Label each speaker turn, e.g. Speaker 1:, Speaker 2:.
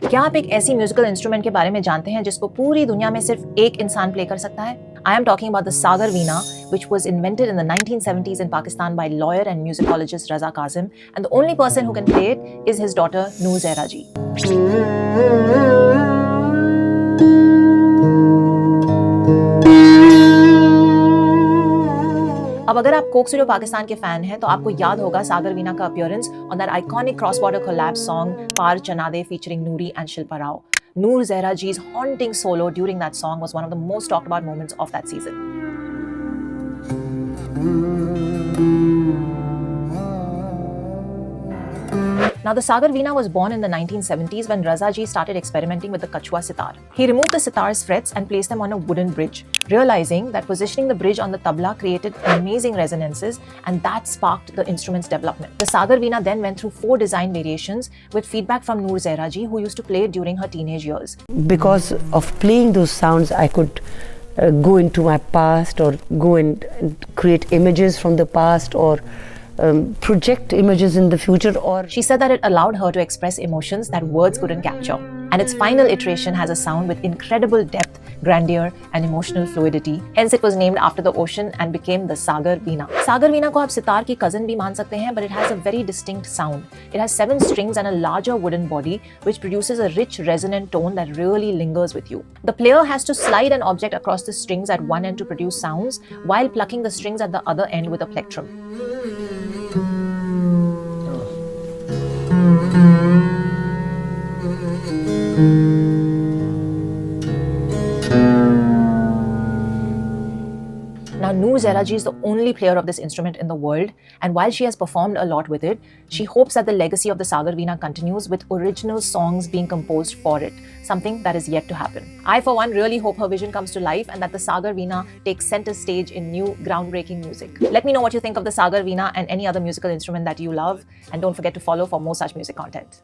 Speaker 1: क्या आप एक ऐसी म्यूजिकल इंस्ट्रूमेंट के बारे में जानते हैं जिसको पूरी दुनिया में सिर्फ एक इंसान प्ले कर सकता है? I am talking about the Sagar Veena, which was invented in the 1970s in Pakistan by lawyer and musicologist Raza Kazim, and the only person who can play it is his daughter Noor Zehra ji. अब अगर आप Coke studio Pakistan के fan हैं तो आपको याद होगा सागर वीना का appearance on that iconic cross border collab song Paar Chanade featuring Noori and Shilpa Rao. Noor Zehra ji's haunting solo during that song was one of the most talked about moments of that season. Now, the Sagar Veena was born in the 1970s when Raza ji started experimenting with the Kachua sitar. He removed the sitar's frets and placed them on a wooden bridge, realizing that positioning the bridge on the tabla created amazing resonances, and that sparked the instrument's development. The Sagar Veena then went through 4 design variations with feedback from Noor Zehra ji, who used to play it during her teenage years.
Speaker 2: Because of playing those sounds, I could go into my past or go and create images from the past or project images in the future. Or
Speaker 1: she said that it allowed her to express emotions that words couldn't capture. And its final iteration has a sound with incredible depth, grandeur, and emotional fluidity. Hence, it was named after the ocean and became the Sagar Veena. Sagar Veena को आप सितार की cousin भी मान सकते हैं, but it has a very distinct sound. It has 7 strings and a larger wooden body, which produces a rich, resonant tone that really lingers with you. The player has to slide an object across the strings at one end to produce sounds, while plucking the strings at the other end with a plectrum. Now, Noor Zehra ji is the only player of this instrument in the world, and while she has performed a lot with it, she hopes that the legacy of the Sagar Veena continues with original songs being composed for it, something that is yet to happen. I, for one, really hope her vision comes to life and that the Sagar Veena takes center stage in new, groundbreaking music. Let me know what you think of the Sagar Veena and any other musical instrument that you love, and don't forget to follow for more such music content.